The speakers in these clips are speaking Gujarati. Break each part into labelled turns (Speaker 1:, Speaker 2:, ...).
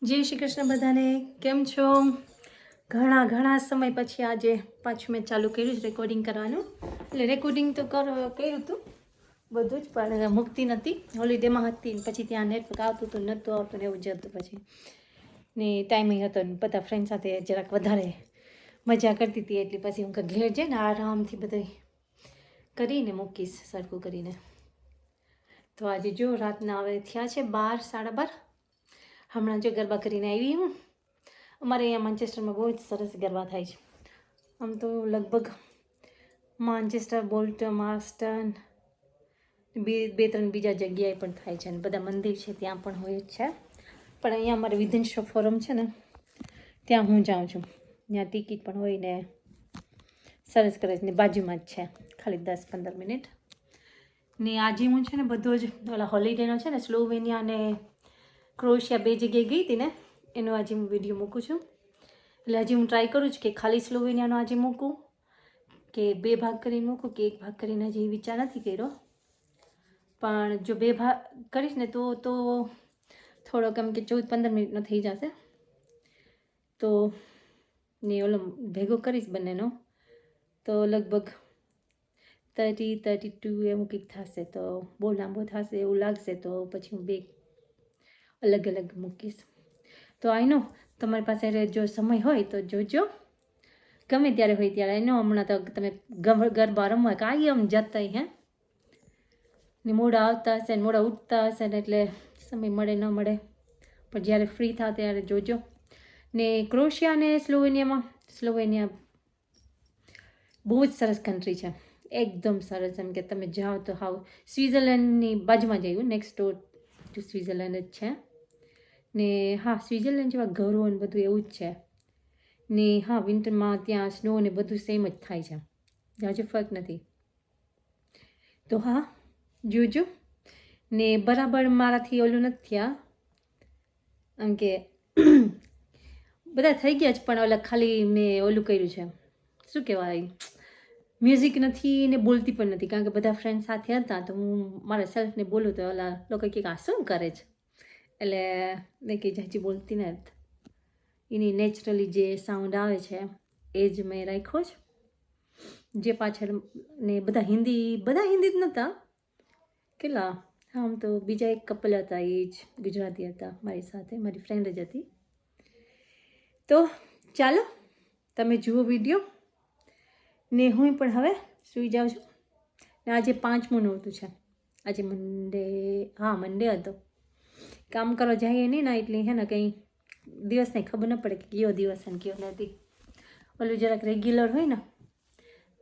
Speaker 1: જય શ્રી કૃષ્ણ બધાને. કેમ છો? ઘણા સમય પછી આજે પાછું મેં ચાલુ કર્યું છે રેકોર્ડિંગ કરવાનું. એટલે રેકોર્ડિંગ તો કર્યું હતું બધું જ, પણ મૂકતી નથી. હોલિડેમાં હતી પછી ત્યાં નેટવર્ક આવતું હતું નહોતું આવતું ને એવું જ હતું. પછી ને ટાઈમિંગ હતો ને બધા ફ્રેન્ડ સાથે જરાક વધારે મજા કરતી હતી. એટલે પછી હું ઘેર જઈને આરામથી બધું કરીને મૂકીશ સરખું કરીને. તો આજે જો રાતના હવે થયા છે 12, 12:30. હમણાં જો ગરબા કરીને આવી હું. અમારે અહીંયા માન્ચેસ્ટરમાં બહુ જ સરસ ગરબા થાય છે. આમ તો લગભગ માન્ચેસ્ટર, બોલ્ટન, માર્સ્ટન, બે ત્રણ બીજા જગ્યાએ પણ થાય છે અને બધા મંદિર છે ત્યાં પણ હોય જ છે. પણ અહીંયા અમારે વિધેન્દ્ર ફોરમ છે ને ત્યાં હું જાઉં છું. ત્યાં ટિકિટ પણ હોય ને સરસ કરે છે ને બાજુમાં જ છે, ખાલી 10-15 મિનિટ. ને આજે હું છે ને બધો જ ઓલા હોલિડેનો છે ને સ્લોવેનિયા ને ક્રોએશિયા 2 જગ્યાએ ગઈ હતી ને એનો આજે હું વિડીયો મૂકું છું. એટલે હજી હું ટ્રાય કરું છું કે ખાલી સ્લોવેનિયાનો આજે મૂકું કે 2 ભાગ કરીને મૂકું કે 1 ભાગ કરીને. હજી વિચાર નથી કર્યો, પણ જો 2 ભાગ કરીશ ને તો થોડો કેમ કે 14-15 મિનિટનો થઈ જશે. તો ને ઓલો ભેગો કરીશ બંનેનો તો લગભગ 30-32 એવું કંઈક થશે. તો બહુ લાંબો થશે એવું લાગશે તો પછી હું 2 અલગ અલગ મૂકીશ. તો આઈ નો તમારી પાસે જો સમય હોય તો જોજો, ગમે ત્યારે હોય ત્યારે. આઈ નો હમણાં તો તમે ગરબા રમવા કાંઈ જતા હે ને મોડા આવતા હશે ને મોડા ઉઠતા હશે ને એટલે સમય મળે ન મળે, પણ જ્યારે ફ્રી થાવ ત્યારે જોજો. ને ક્રોએશિયા અને સ્લોવેનિયા બહુ જ સરસ કન્ટ્રી છે, એકદમ સરસ. એમ કે તમે જાઓ તો હાવ સ્વિટ્ઝરલેન્ડની બાજુમાં જ આવ્યું, નેક્સ્ટ ડોર ટુ સ્વિટ્ઝરલેન્ડ જ છે. ને હા, સ્વિટ્ઝરલેન્ડ જેવા ઘરો ને બધું એવું જ છે. ને હા, વિન્ટરમાં ત્યાં સ્નો ને બધું સેમ જ થાય છે, જાજો ફરક નથી. તો હા જોજો. ને બરાબર મારાથી ઓલું નથી થયા, આમ કે બધા થઈ ગયા જ, પણ ઓલા ખાલી મેં ઓલું કર્યું છે, શું કહેવાય, મ્યુઝિક નથી ને બોલતી પણ નથી. કારણ કે બધા ફ્રેન્ડ સાથે હતા તો હું મારા સેલ્ફને બોલું તો ઓલા લોકો કે આ શું કરે છે, એટલે મેં કંઈ જાજી બોલતી નથી. એની નેચરલી જે સાઉન્ડ આવે છે એ જ મેં રાખ્યો છે. જે પાછળ ને બધા હિન્દી જ નહોતા, કેટલા આમ તો બીજા એક કપલ હતા એ જ ગુજરાતી હતા મારી સાથે, મારી ફ્રેન્ડ જ હતી. તો ચાલો તમે જુઓ વિડીયો ને હું પણ હવે સૂઈ જાઉં છું. ને આજે 5મું નહોતું છે, આજે મંડે હતો. કામ કરવા જઈએ નહીં ને એટલે હે ને કંઈ દિવસને ખબર ન પડે કે કયો દિવસ અને કયો નથી. ઓલું જરાક રેગ્યુલર હોય ને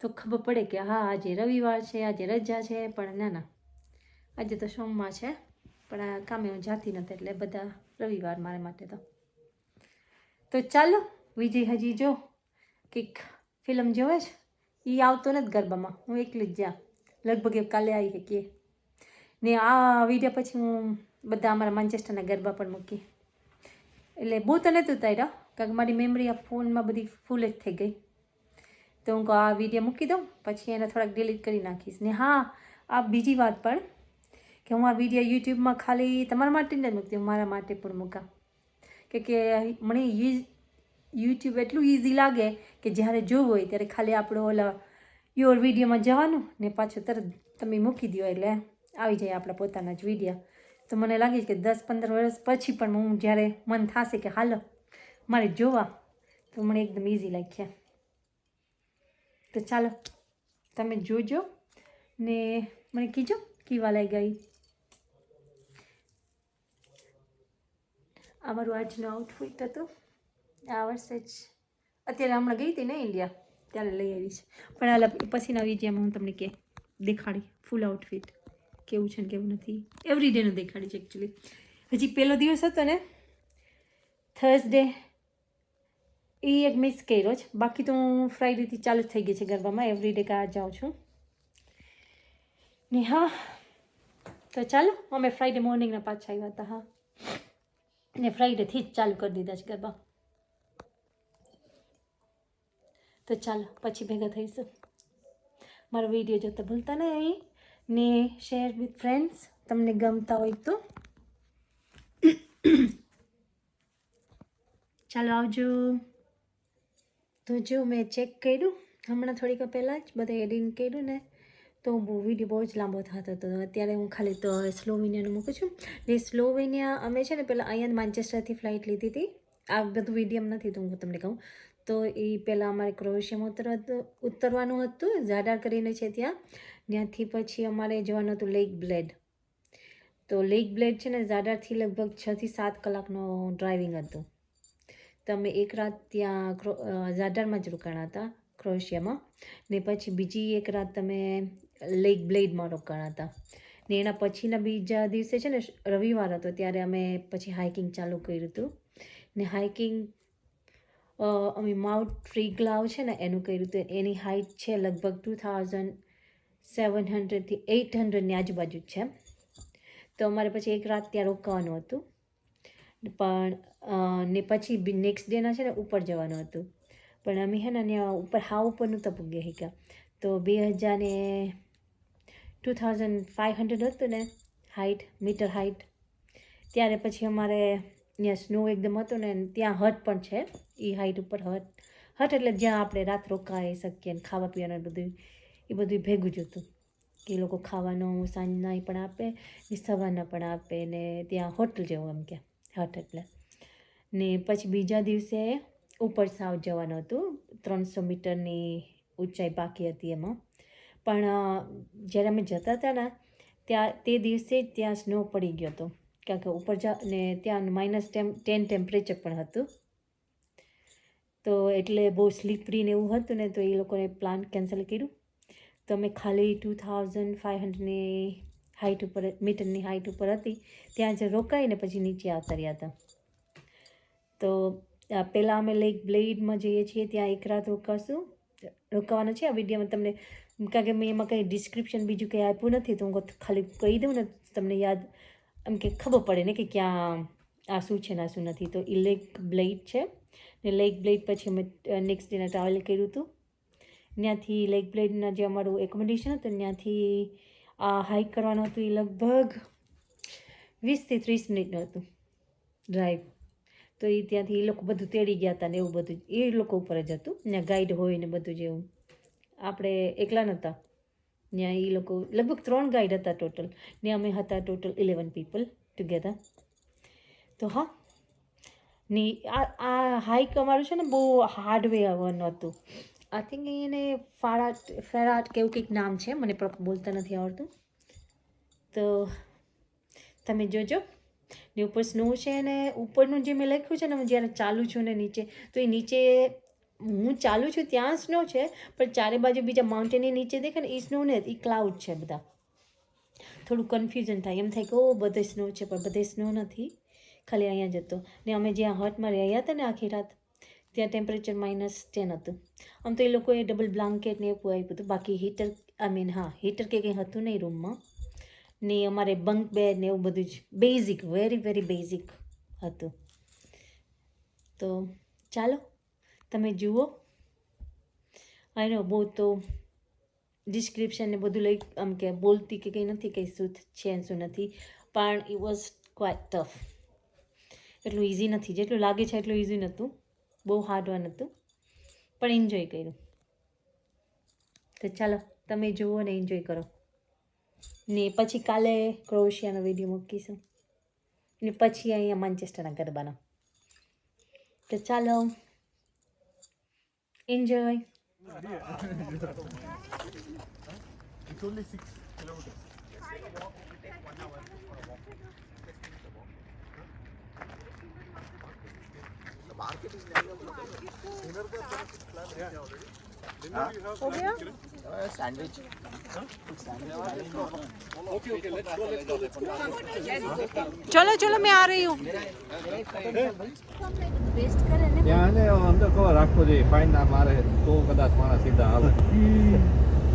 Speaker 1: તો ખબર પડે કે હા આજે રવિવાર છે, આજે રજા છે. પણ ના, આજે તો સોમવાર છે, પણ આ કામે હું જાતી નથી એટલે બધા રવિવાર મારા માટે તો ચાલો. વિજય હજી જો કંઈક ફિલ્મ જોવે છે, એ આવતો નથી ગરબામાં, હું એકલી જ જ્યાં લગભગ એ કાલે આવી શકીએ. ને આ વિડીયો પછી હું બધા અમારા માન્ચેસ્ટરના ગરબા પણ મૂકી. એટલે બહુ તો નથી ઉતાર્યા કારણ કે મારી મેમરી આ ફોનમાં બધી ફૂલ જ થઈ ગઈ. તો હું આ વિડીયો મૂકી દઉં, પછી એને થોડાક ડિલીટ કરી નાખીશ. ને હા, આ બીજી વાત પણ કે હું આ વિડીયો યુટ્યુબમાં ખાલી તમારા માટે જ મૂકતી, હું મારા માટે પણ મૂકા. કે મને યુટ્યુબ એટલું ઇઝી લાગે કે જ્યારે જોવું હોય ત્યારે ખાલી આપણો ઓલા યોર વિડીયોમાં જવાનું ને પાછું તરત તમે મૂકી દો એટલે આવી જાય આપણા પોતાના જ વિડીયો. તો મને લાગે છે કે 10-15 વર્ષ પછી પણ હું જ્યારે મન થશે કે હાલો મારે જોવા, તો મને એકદમ ઇઝી લાગશે. તો ચાલો તમે જોજો ને મને કીજો કેવા લાગ્યા. આ મારું આજનું આઉટફિટ હતું. આ વર્ષે જ અત્યારે હમણાં ગઈ હતી ને ઇન્ડિયા ત્યારે લઈ આવી છે, પણ આ પછીના વિડીયોમાં હું તમને દેખાડી ફૂલ આઉટફિટ કેવું છે ને કેવું નથી. એવરી ડેનું દેખાડીશ એકચ્યુઅલી. હજી પહેલો દિવસ હતો ને થર્સડે, એ એક મિસ કર્યો જ. બાકી તો હું ફ્રાઈડેથી ચાલુ થઈ ગઈ છે ગરબામાં, એવરી ડે કા જાઉં છું. ને હા, તો ચાલો અમે ફ્રાઈડે મોર્નિંગના પાછા આવ્યા હતા. હા, ને ફ્રાઈડેથી જ ચાલુ કરી દીધા છે ગરબા. તો ચાલો પછી ભેગા થઈશું. મારો વિડીયો જોતા ભૂલતા નહીં ને શેર વિથ ફ્રેન્ડ્સ તમને ગમતા હોય તો. ચાલો આવજો. તો જો મેં ચેક કર્યું હમણાં થોડીક પહેલાં જ બધા એડિંગ કર્યું ને તો વિડીયો બહુ જ લાંબો થતો હતો. અત્યારે હું ખાલી તો સ્લોવેનિયાનું મૂકું છું. ને સ્લોવેનિયા અમે છે ને પહેલાં અહીંયા માન્ચેસ્ટરથી ફ્લાઇટ લીધી હતી. આ બધું વિડીયમ નથી તો હું તમને કહું તો એ પહેલાં અમારે ક્રોએશિયામાં ઉતરવાનું હતું. ઝાડાર કરીને છે ત્યાંથી પછી અમારે જવાનું હતું લેક બ્લેડ. તો લેક બ્લેડ છે ને ઝાડારથી લગભગ 6 થી 7 કલાકનો ડ્રાઇવિંગ હતું. તો અમે એક રાત ત્યાં ઝાડારમાં જ રોકાણા હતા ક્રોએશિયામાં. ને પછી બીજી એક રાત અમે લેક બ્લેડમાં રોકાણા હતા. ને એના પછીના બીજા દિવસે છે ને રવિવાર હતો ત્યારે અમે પછી હાઇકિંગ ચાલુ કર્યું હતું. ને હાઇકિંગ અમે માઉન્ટ ટ્રીગ્લાવ છે ને એનું કર્યું હતું. એની હાઇટ છે લગભગ 2700 થી 800ની આજુબાજુ જ છે. તો અમારે પછી એક રાત ત્યાં રોકાવાનું હતું પણ ને પછી નેક્સ્ટ ડેના છે ને ઉપર જવાનું હતું. પણ અમે છે ને ત્યાં ઉપર ઉપર નહોતા પૂગી શક્યા. તો 2500 હતું ને મીટર હાઇટ. ત્યારે પછી અમારે ત્યાં સ્નો એકદમ હતો ને ત્યાં હટ પણ છે એ હાઇટ ઉપર હટ એટલે જ્યાં આપણે રાત રોકાઈ શકીએ ને ખાવા પીવાનું બધું એ બધું ભેગું જ હતું કે એ લોકો ખાવાનું સાંજના પણ આપે ને સવારના પણ આપે ને ત્યાં હોટલ જેવું એમ કે હટ એટલે. ને પછી બીજા દિવસે ઉપર સાવ જવાનું હતું. 300 મીટરની ઊંચાઈ બાકી હતી એમાં. પણ જ્યારે અમે જતા હતા ને તે દિવસે ત્યાં સ્નો પડી ગયો હતો કારણ કે ઉપર ને ત્યાં -10 ટેમ્પરેચર પણ હતું. તો એટલે બહુ સ્લીપરી ને એવું હતું ને તો એ લોકોને પ્લાન કેન્સલ કર્યું. તો અમે ખાલી 2500ની હાઇટ ઉપર મીટરની હાઇટ ઉપર હતી ત્યાં જ રોકાઈને પછી નીચે આવતા રહ્યા હતા. તો પહેલાં અમે લેક બ્લેડમાં જઈએ છીએ ત્યાં એક રાત રોકાવાનું છે. આ વિડીયોમાં તમને કારણ કે મેં એમાં કંઈ ડિસ્ક્રિપ્શન બીજું કંઈ આપ્યું નથી તો હું ખાલી કહી દઉં ને તમને યાદ એમ કે ખબર પડે ને કે ક્યાં આ શું છે ને આ શું નથી. તો એ લેક બ્લેડ છે ને લેક બ્લેડ પછી અમે નેક્સ્ટ ડેના ટ્રાવેલ કર્યું હતું. ત્યાંથી લેક બ્લેડના જે અમારું એકોમોડેશન હતું ત્યાંથી આ હાઇક કરવાનું હતું. એ લગભગ 20 થી 30 મિનિટનું હતું ડ્રાઈવ. તો એ ત્યાંથી એ લોકો બધું તેડી ગયા હતા ને એવું બધું એ લોકો ઉપર જ હતું. ત્યાં ગાઈડ હોય ને બધું જેવું આપણે એકલા નહોતા. ત્યાં એ લોકો લગભગ 3 ગાઈડ હતા ટોટલ ને અમે હતા ટોટલ 11 પીપલ ટુગેધર. તો હા ને આ હાઇક અમારું છે ને બહુ હાર્ડ વે આવવાનું હતું. આઈ થિંક એને ફેરાટ કે એવું કંઈક નામ છે મને બોલતા નથી આવડતું. તો તમે જોજો ને ઉપર સ્નો છે ને ઉપરનું જે મેં લખ્યું છે ને હું જ્યારે ચાલું છું ને નીચે તો એ નીચે હું ચાલું છું ત્યાં સ્નો છે પણ ચારે બાજુ બીજા માઉન્ટેનની નીચે દેખાય ને એ સ્નો ને એ ક્લાઉડ છે બધા. થોડું કન્ફ્યુઝન થાય એમ થાય કે ઓ બધે સ્નો છે પણ બધે સ્નો નથી ખાલી અહીંયા જ હતો. ને અમે જ્યાં હટમાં રહ્યા હતા ને આખી રાત ત્યાં ટેમ્પરેચર -10 હતું. આમ તો એ લોકોએ ડબલ બ્લાન્કેટ ને એવું આપ્યું હતું. બાકી હીટર હીટર કે કંઈ હતું નહીં રૂમમાં. ને અમારે બંક બેડ ને એવું બધું જ બેઝિક વેરી બેઝિક હતું. તો ચાલો તમે જુઓ. આઈ નો બહુ તો ડિસ્ક્રિપ્શન ને બધું લઈ આમ કે બોલતી કે કંઈ નથી કંઈ શું છે ને શું નથી પણ ઇટ વોઝ ક્વાઇટ ટફ. એટલું ઇઝી નથી જેટલું લાગે છે એટલું ઇઝી નહોતું. બહુ હાર્ડ વન હતું પણ એન્જોય કર્યું. તો ચાલો તમે જુઓ ને એન્જોય કરો. ને પછી કાલે ક્રોએશિયાનો વિડીયો મૂકીશું ને પછી અહીંયા માન્ચેસ્ટરના ગરબાનો. તો ચાલો enjoy.
Speaker 2: It's only 6 kilometers. The market is dinner
Speaker 3: हो गया
Speaker 2: sandwich. Okay, let's go.
Speaker 3: चलो चलो मैं आ रही हूँ
Speaker 1: વેસ્ટ કરે ને
Speaker 4: ત્યાં ને અંદર કવર રાખવો જોઈએ ફાઇન ના મારે તો કદાચ મારા સીધા હાલે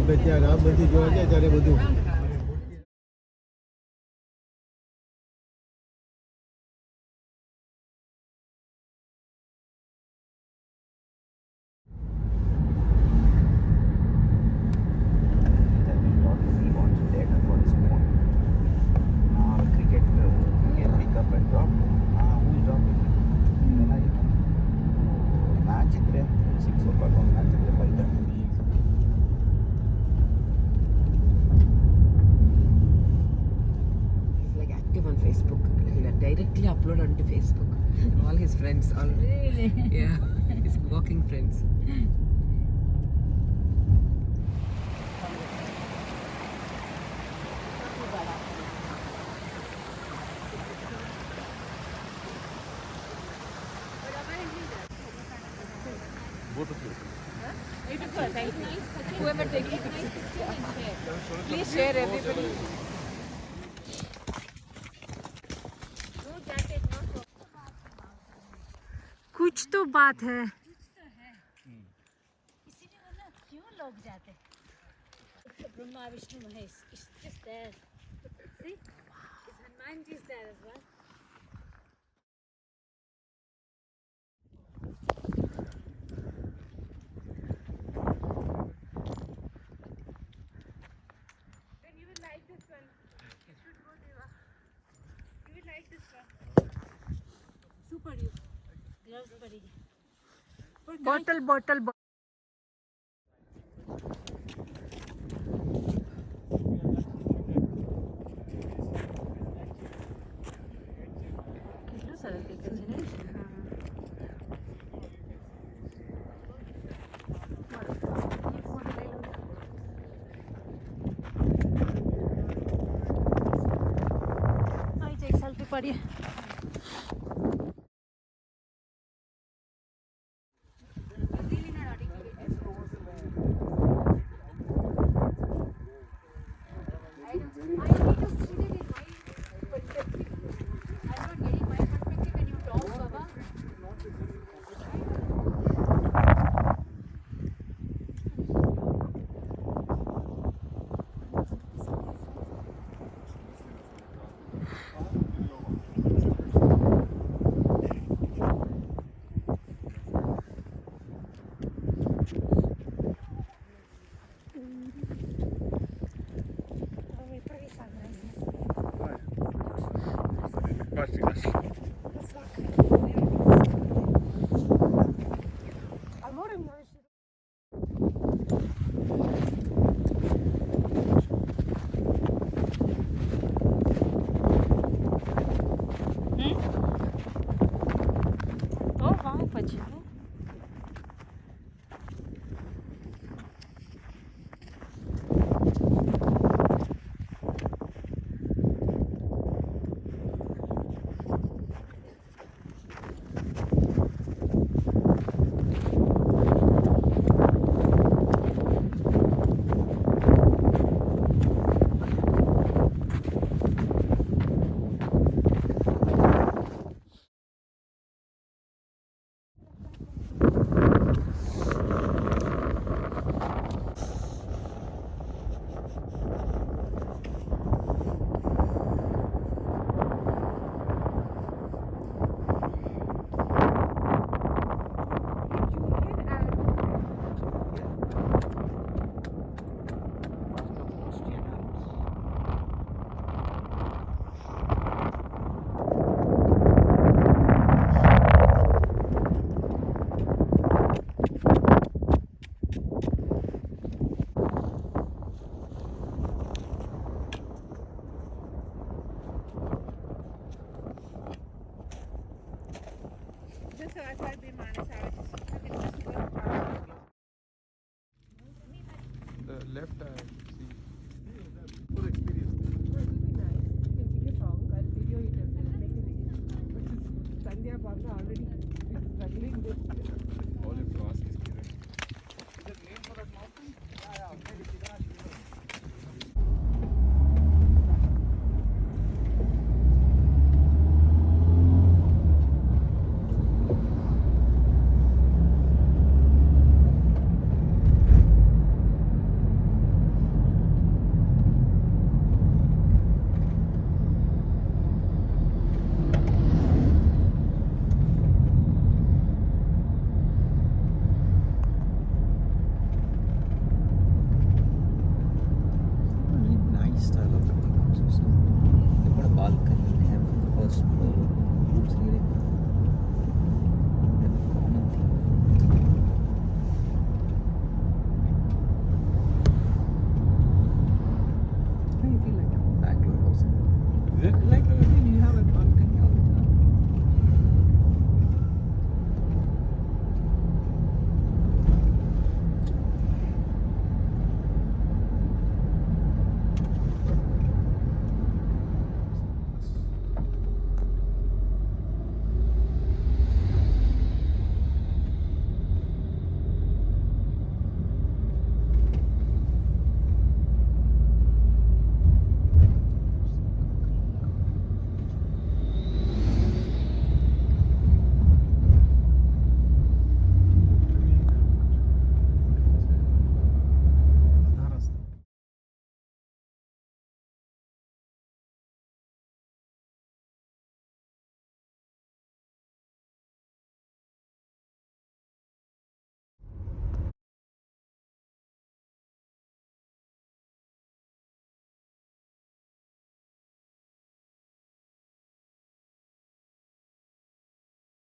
Speaker 2: અમે ત્યાં રામ મંદિર જોવા ગયા ત્યારે બધું cricket can pick up and drop. Who is dropping?
Speaker 5: friends. All,
Speaker 1: Really?
Speaker 5: yeah, his walking friends.
Speaker 3: Whoever takes it, please share everybody. कुछ तो बात है.
Speaker 1: इसीलिए वो ना क्यों लोग जाते हैं? Brahma Vishnu Mahesh. It's just there. See? It's Hanuman ji is there as well.
Speaker 3: Then you will like this one. You should go there. You will like this one.
Speaker 1: Super you. Gloves पड़ी है.
Speaker 3: Bottle.
Speaker 1: કેટલું સરસ દેખાય છે ને? આવી જાય એક સેલ્ફી પડીએ. ઓ વાહ પછી
Speaker 4: The left eye.
Speaker 2: Good experience.
Speaker 4: All you have to ask is Kiran. Is there a name for that mountain? Yeah, maybe Kidanashi.